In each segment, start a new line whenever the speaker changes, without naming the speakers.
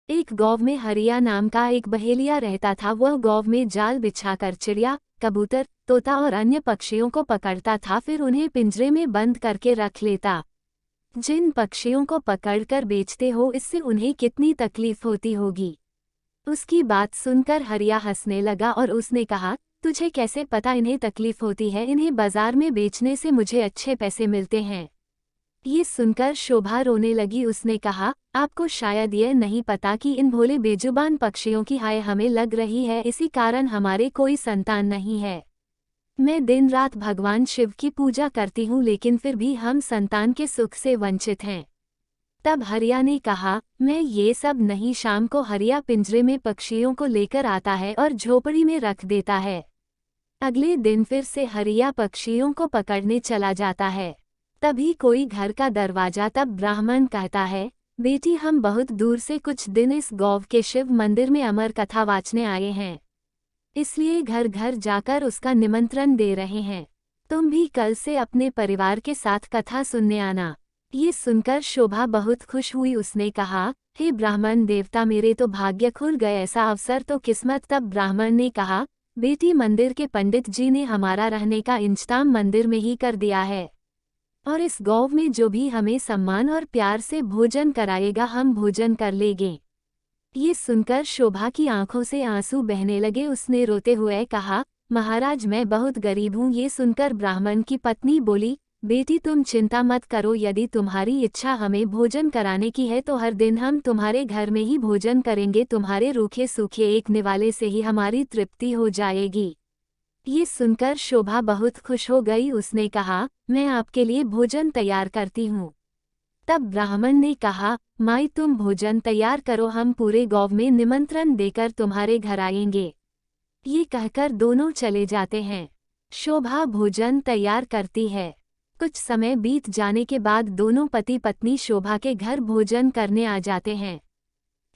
एक गाँव में हरिया नाम का एक बहेलिया रहता था। वह गाँव में जाल बिछाकर चिड़िया, कबूतर, तोता और अन्य पक्षियों को पकड़ता था, फिर उन्हें पिंजरे में बंद करके रख लेता। जिन पक्षियों को पकड़कर बेचते हो, इससे उन्हें कितनी तकलीफ होती होगी। उसकी बात सुनकर हरिया हंसने लगा और उसने कहा, तुझे कैसे पता इन्हें तकलीफ होती है? इन्हें बाजार में बेचने से मुझे अच्छे पैसे मिलते हैं। ये सुनकर शोभा रोने लगी। उसने कहा, आपको शायद यह नहीं पता कि इन भोले बेजुबान पक्षियों की हाय हमें लग रही है, इसी कारण हमारे कोई संतान नहीं है। मैं दिन रात भगवान शिव की पूजा करती हूँ, लेकिन फिर भी हम संतान के सुख से वंचित हैं। तब हरिया ने कहा, मैं ये सब नहीं। शाम को हरिया पिंजरे में पक्षियों को लेकर आता है और झोपड़ी में रख देता है। अगले दिन फिर से हरिया पक्षियों को पकड़ने चला जाता है। तभी कोई घर का दरवाजा, तब ब्राह्मण कहता है, बेटी हम बहुत दूर से कुछ दिन इस गाँव के शिव मंदिर में अमर कथा वाचने आए हैं, इसलिए घर घर जाकर उसका निमंत्रण दे रहे हैं। तुम भी कल से अपने परिवार के साथ कथा सुनने आना। ये सुनकर शोभा बहुत खुश हुई। उसने कहा, हे ब्राह्मण देवता, मेरे तो भाग्य खुल गए, ऐसा अवसर तो किस्मत। तब ब्राह्मण ने कहा, बेटी मंदिर के पंडित जी ने हमारा रहने का इंतजाम मंदिर में ही कर दिया है, और इस गाँव में जो भी हमें सम्मान और प्यार से भोजन कराएगा हम भोजन कर लेंगे। ये सुनकर शोभा की आंखों से आंसू बहने लगे। उसने रोते हुए कहा, महाराज मैं बहुत गरीब हूँ। ये सुनकर ब्राह्मण की पत्नी बोली, बेटी तुम चिंता मत करो, यदि तुम्हारी इच्छा हमें भोजन कराने की है तो हर दिन हम तुम्हारे घर में ही भोजन करेंगे। तुम्हारे रूखे सूखे एक निवाले से ही हमारी तृप्ति हो जाएगी। ये सुनकर शोभा बहुत खुश हो गई। उसने कहा, मैं आपके लिए भोजन तैयार करती हूँ। तब ब्राह्मण ने कहा, माई तुम भोजन तैयार करो, हम पूरे गाँव में निमंत्रण देकर तुम्हारे घर आएंगे। ये कहकर दोनों चले जाते हैं। शोभा भोजन तैयार करती है। कुछ समय बीत जाने के बाद दोनों पति पत्नी शोभा के घर भोजन करने आ जाते हैं।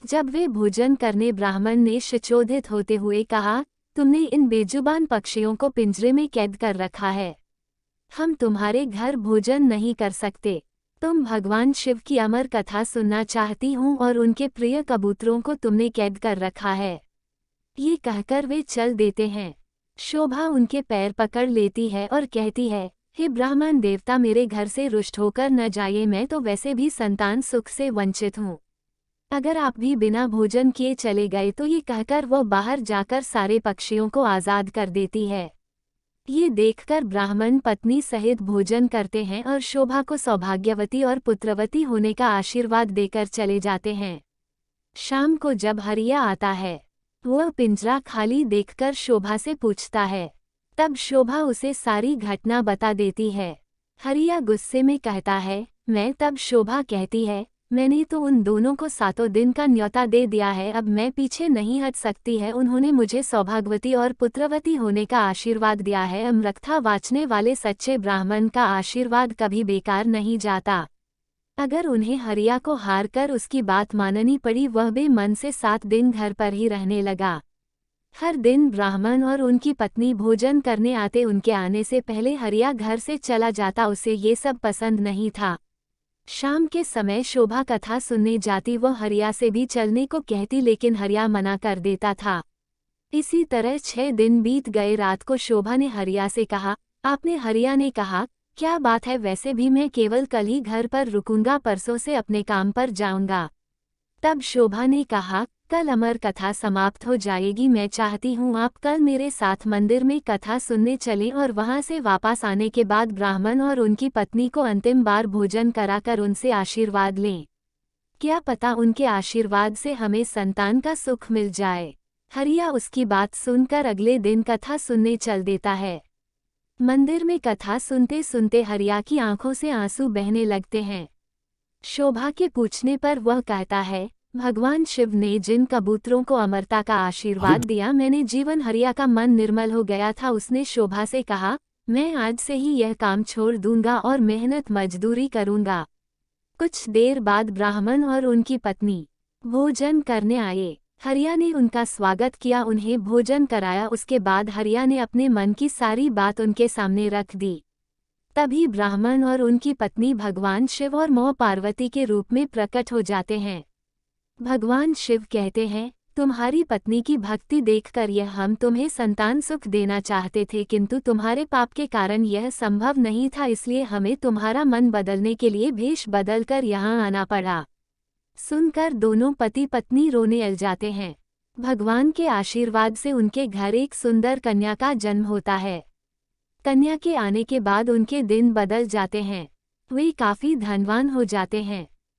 जब वे भोजन करने, ब्राह्मण ने शिचोदित होते हुए कहा, तुमने इन बेजुबान पक्षियों को पिंजरे में कैद कर रखा है, हम तुम्हारे घर भोजन नहीं कर सकते। तुम भगवान शिव की अमर कथा सुनना चाहती हूँ और उनके प्रिय कबूतरों को तुमने कैद कर रखा है। ये कहकर वे चल देते हैं। शोभा उनके पैर पकड़ लेती है और कहती है, हे ब्राह्मण देवता, मेरे घर से रुष्ट होकर न जाइए, मैं तो वैसे भी संतान सुख से वंचित हूँ। अगर आप भी बिना भोजन किए चले गए तो ये कहकर वो बाहर जाकर सारे पक्षियों को आज़ाद कर देती है। ये देखकर ब्राह्मण पत्नी सहित भोजन करते हैं और शोभा को सौभाग्यवती और पुत्रवती होने का आशीर्वाद देकर चले जाते हैं। शाम को जब हरिया आता है, वह पिंजरा खाली देखकर शोभा से पूछता है। तब शोभा उसे सारी घटना बता देती है। हरिया गुस्से में कहता है, मैं। तब शोभा कहती है, मैंने तो उन दोनों को 7 दिन का न्योता दे दिया है, अब मैं पीछे नहीं हट सकती है। उन्होंने मुझे सौभाग्यवती और पुत्रवती होने का आशीर्वाद दिया है। अमृतकथा वाचने वाले सच्चे ब्राह्मण का आशीर्वाद कभी बेकार नहीं जाता। अगर उन्हें हरिया को हार कर उसकी बात माननी पड़ी, वह बेमन से 7 दिन घर पर ही रहने लगा। हर दिन ब्राह्मण और उनकी पत्नी भोजन करने आते। उनके आने से पहले हरिया घर से चला जाता, उसे ये सब पसंद नहीं था। शाम के समय शोभा कथा सुनने जाती। वह हरिया से भी चलने को कहती, लेकिन हरिया मना कर देता था। इसी तरह 6 दिन बीत गए। रात को शोभा ने हरिया से कहा, आपने? हरिया ने कहा, क्या बात है, वैसे भी मैं केवल कल ही घर पर रुकूंगा, परसों से अपने काम पर जाऊंगा। तब शोभा ने कहा, कल अमर कथा समाप्त हो जाएगी, मैं चाहती हूँ आप कल मेरे साथ मंदिर में कथा सुनने चलें और वहाँ से वापस आने के बाद ब्राह्मण और उनकी पत्नी को अंतिम बार भोजन कराकर उनसे आशीर्वाद लें। क्या पता उनके आशीर्वाद से हमें संतान का सुख मिल जाए। हरिया उसकी बात सुनकर अगले दिन कथा सुनने चल देता है। मंदिर में कथा सुनते सुनते हरिया की आंखों से आंसू बहने लगते हैं। शोभा के पूछने पर वह कहता है, भगवान शिव ने जिन कबूतरों को अमरता का आशीर्वाद दिया, मैंने जीवन। हरिया का मन निर्मल हो गया था। उसने शोभा से कहा, मैं आज से ही यह काम छोड़ दूंगा और मेहनत मजदूरी करूंगा। कुछ देर बाद ब्राह्मण और उनकी पत्नी भोजन करने आए। हरिया ने उनका स्वागत किया, उन्हें भोजन कराया। उसके बाद हरिया ने अपने मन की सारी बात उनके सामने रख दी। तभी ब्राह्मण और उनकी पत्नी भगवान शिव और मां पार्वती के रूप में प्रकट हो जाते हैं। भगवान शिव कहते हैं, तुम्हारी पत्नी की भक्ति देखकर यह हम तुम्हें संतान सुख देना चाहते थे, किंतु तुम्हारे पाप के कारण यह संभव नहीं था, इसलिए हमें तुम्हारा मन बदलने के लिए भेष बदलकर यहाँ आना पड़ा। सुनकर दोनों पति पत्नी रोने लग जाते हैं। भगवान के आशीर्वाद से उनके घर एक सुंदर कन्या का जन्म होता है। कन्या के आने के बाद उनके दिन बदल जाते हैं। वे काफी धनवान हो जाते हैं।